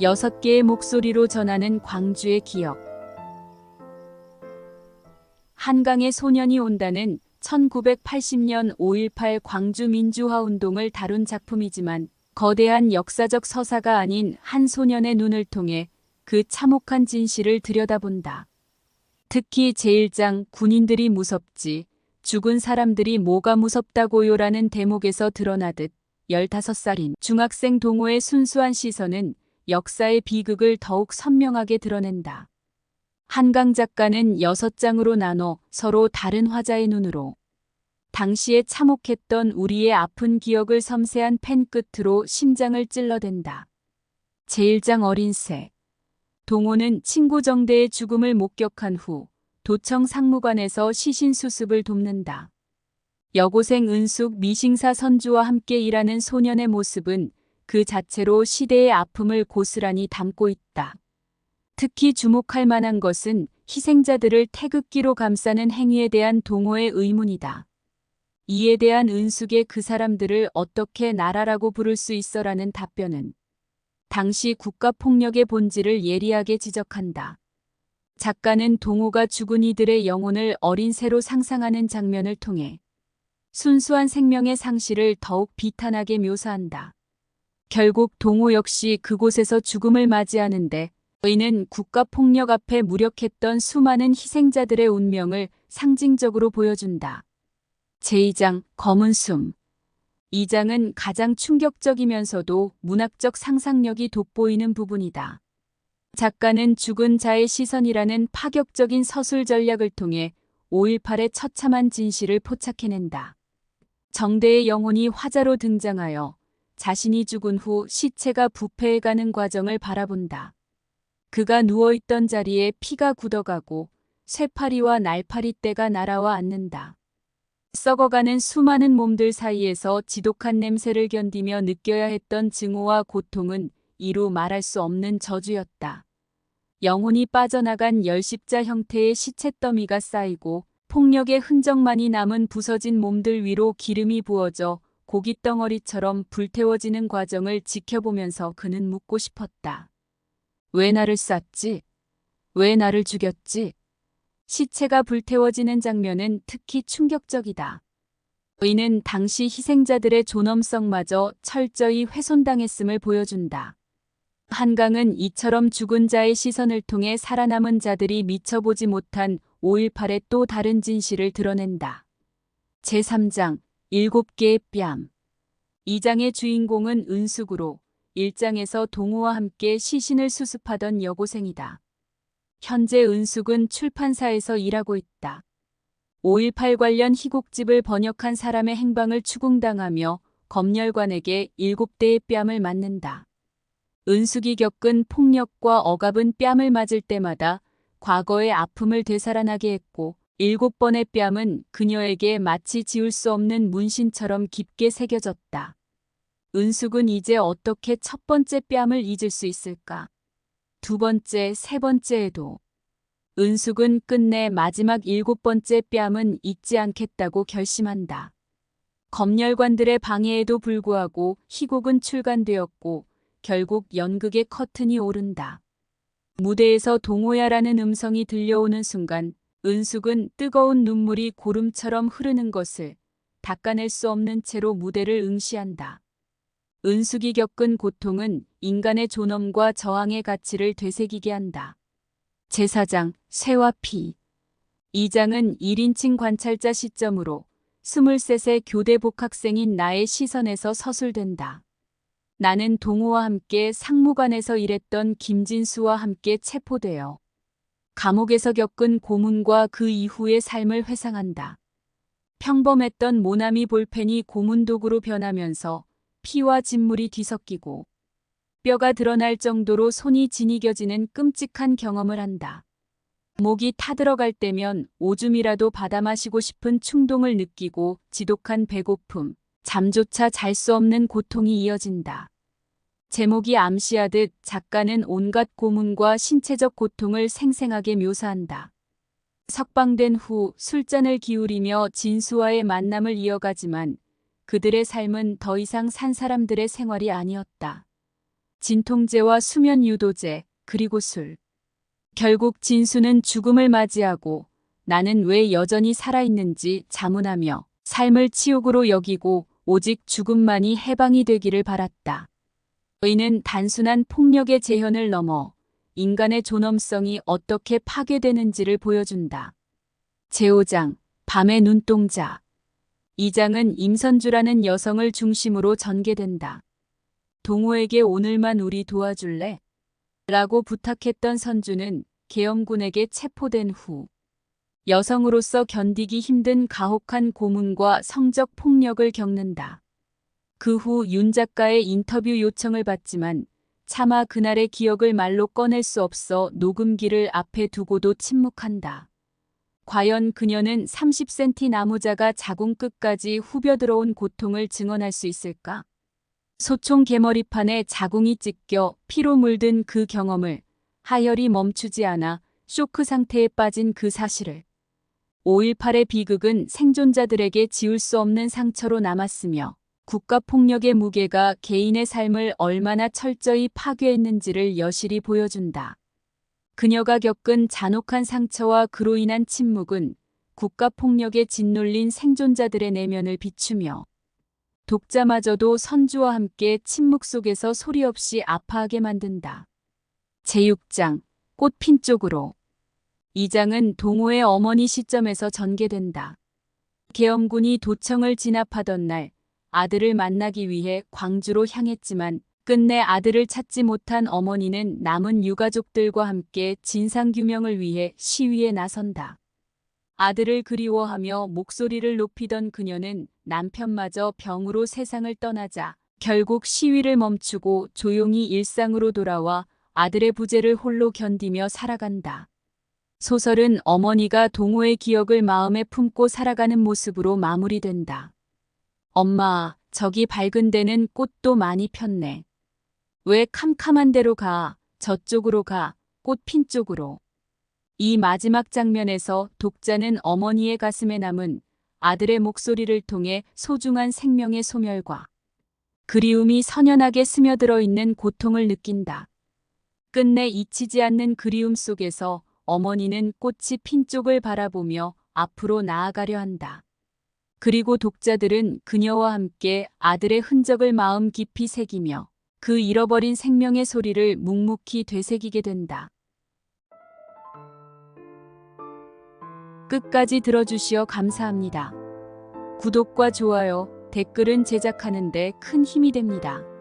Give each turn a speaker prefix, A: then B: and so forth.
A: 6개의 목소리로 전하는 광주의 기억. 한강에 소년이 온다는 1980년 5.18 광주 민주화 운동을 다룬 작품이지만 거대한 역사적 서사가 아닌 한 소년의 눈을 통해 그 참혹한 진실을 들여다본다. 특히 제1장 군인들이 무섭지 죽은 사람들이 뭐가 무섭다고요라는 대목에서 드러나듯 15살인 중학생 동호의 순수한 시선은 역사의 비극을 더욱 선명하게 드러낸다. 한강 작가는 6장으로 나눠 서로 다른 화자의 눈으로 당시에 참혹했던 우리의 아픈 기억을 섬세한 펜 끝으로 심장을 찔러댄다. 제1장 어린 새. 동호는 친구 정대의 죽음을 목격한 후 도청 상무관에서 시신 수습을 돕는다. 여고생 은숙 미싱사 선주와 함께 일하는 소년의 모습은 그 자체로 시대의 아픔을 고스란히 담고 있다. 특히 주목할 만한 것은 희생자들을 태극기로 감싸는 행위에 대한 동호의 의문이다. 이에 대한 은숙의 그 사람들을 어떻게 나라라고 부를 수 있어라는 답변은 당시 국가폭력의 본질을 예리하게 지적한다. 작가는 동호가 죽은 이들의 영혼을 어린 새로 상상하는 장면을 통해 순수한 생명의 상실을 더욱 비탄하게 묘사한다. 결국 동호 역시 그곳에서 죽음을 맞이하는데 이는 국가폭력 앞에 무력했던 수많은 희생자들의 운명을 상징적으로 보여준다. 제2장 검은 숨. 이 장은 가장 충격적이면서도 문학적 상상력이 돋보이는 부분이다. 작가는 죽은 자의 시선이라는 파격적인 서술 전략을 통해 5.18의 처참한 진실을 포착해낸다. 정대의 영혼이 화자로 등장하여 자신이 죽은 후 시체가 부패해가는 과정을 바라본다. 그가 누워있던 자리에 피가 굳어가고 쇠파리와 날파리 떼가 날아와 앉는다. 썩어가는 수많은 몸들 사이에서 지독한 냄새를 견디며 느껴야 했던 증오와 고통은 이루 말할 수 없는 저주였다. 영혼이 빠져나간 열십자 형태의 시체 더미가 쌓이고 폭력의 흔적만이 남은 부서진 몸들 위로 기름이 부어져 고깃덩어리처럼 불태워지는 과정을 지켜보면서 그는 묻고 싶었다. 왜 나를 쐈지? 왜 나를 죽였지? 시체가 불태워지는 장면은 특히 충격적이다. 이는 당시 희생자들의 존엄성마저 철저히 훼손당했음을 보여준다. 한강은 이처럼 죽은 자의 시선을 통해 살아남은 자들이 미쳐보지 못한 5.18의 또 다른 진실을 드러낸다. 제3장 7개의 뺨. 2장의 주인공은 은숙으로 1장에서 동호와 함께 시신을 수습하던 여고생이다. 현재 은숙은 출판사에서 일하고 있다. 5.18 관련 희곡집을 번역한 사람의 행방을 추궁당하며 검열관에게 7대의 뺨을 맞는다. 은숙이 겪은 폭력과 억압은 뺨을 맞을 때마다 과거의 아픔을 되살아나게 했고 7번의 뺨은 그녀에게 마치 지울 수 없는 문신처럼 깊게 새겨졌다. 은숙은 이제 어떻게 첫 번째 뺨을 잊을 수 있을까? 두 번째, 세 번째에도. 은숙은 끝내 마지막 7번째 뺨은 잊지 않겠다고 결심한다. 검열관들의 방해에도 불구하고 희곡은 출간되었고 결국 연극의 커튼이 오른다. 무대에서 동호야라는 음성이 들려오는 순간 은숙은 뜨거운 눈물이 고름처럼 흐르는 것을 닦아낼 수 없는 채로 무대를 응시한다. 은숙이 겪은 고통은 인간의 존엄과 저항의 가치를 되새기게 한다. 제4장 쇠와 피. 이 장은 1인칭 관찰자 시점으로 23세 교대 복학생인 나의 시선에서 서술된다. 나는 동호와 함께 상무관에서 일했던 김진수와 함께 체포되어 감옥에서 겪은 고문과 그 이후의 삶을 회상한다. 평범했던 모나미 볼펜이 고문도구로 변하면서 피와 진물이 뒤섞이고 뼈가 드러날 정도로 손이 지니겨지는 끔찍한 경험을 한다. 목이 타들어갈 때면 오줌이라도 받아 마시고 싶은 충동을 느끼고 지독한 배고픔, 잠조차 잘 수 없는 고통이 이어진다. 제목이 암시하듯 작가는 온갖 고문과 신체적 고통을 생생하게 묘사한다. 석방된 후 술잔을 기울이며 진수와의 만남을 이어가지만 그들의 삶은 더 이상 산 사람들의 생활이 아니었다. 진통제와 수면 유도제, 그리고 술. 결국 진수는 죽음을 맞이하고 나는 왜 여전히 살아있는지 자문하며 삶을 치욕으로 여기고 오직 죽음만이 해방이 되기를 바랐다. 의는 단순한 폭력의 재현을 넘어 인간의 존엄성이 어떻게 파괴되는지를 보여준다. 제5장, 밤의 눈동자. 이 장은 임선주라는 여성을 중심으로 전개된다. 동호에게 오늘만 우리 도와줄래? 라고 부탁했던 선주는 계엄군에게 체포된 후 여성으로서 견디기 힘든 가혹한 고문과 성적 폭력을 겪는다. 그 후 윤 작가의 인터뷰 요청을 받지만 차마 그날의 기억을 말로 꺼낼 수 없어 녹음기를 앞에 두고도 침묵한다. 과연 그녀는 30cm 나무자가 자궁 끝까지 후벼 들어온 고통을 증언할 수 있을까? 소총 개머리판에 자궁이 찢겨 피로 물든 그 경험을, 하혈이 멈추지 않아 쇼크 상태에 빠진 그 사실을. 5.18의 비극은 생존자들에게 지울 수 없는 상처로 남았으며 국가폭력의 무게가 개인의 삶을 얼마나 철저히 파괴했는지를 여실히 보여준다. 그녀가 겪은 잔혹한 상처와 그로 인한 침묵은 국가폭력에 짓눌린 생존자들의 내면을 비추며 독자마저도 선주와 함께 침묵 속에서 소리 없이 아파하게 만든다. 제6장, 꽃핀 쪽으로. 이 장은 동호의 어머니 시점에서 전개된다. 계엄군이 도청을 진압하던 날 아들을 만나기 위해 광주로 향했지만 끝내 아들을 찾지 못한 어머니는 남은 유가족들과 함께 진상규명을 위해 시위에 나선다. 아들을 그리워하며 목소리를 높이던 그녀는 남편마저 병으로 세상을 떠나자 결국 시위를 멈추고 조용히 일상으로 돌아와 아들의 부재를 홀로 견디며 살아간다. 소설은 어머니가 동호의 기억을 마음에 품고 살아가는 모습으로 마무리된다. 엄마, 저기 밝은 데는 꽃도 많이 폈네. 왜 캄캄한 데로 가, 저쪽으로 가, 꽃 핀 쪽으로. 이 마지막 장면에서 독자는 어머니의 가슴에 남은 아들의 목소리를 통해 소중한 생명의 소멸과 그리움이 선연하게 스며들어 있는 고통을 느낀다. 끝내 잊히지 않는 그리움 속에서 어머니는 꽃이 핀 쪽을 바라보며 앞으로 나아가려 한다. 그리고 독자들은 그녀와 함께 아들의 흔적을 마음 깊이 새기며 그 잃어버린 생명의 소리를 묵묵히 되새기게 된다. 끝까지 들어주시어 감사합니다. 구독과 좋아요, 댓글은 제작하는 데 큰 힘이 됩니다.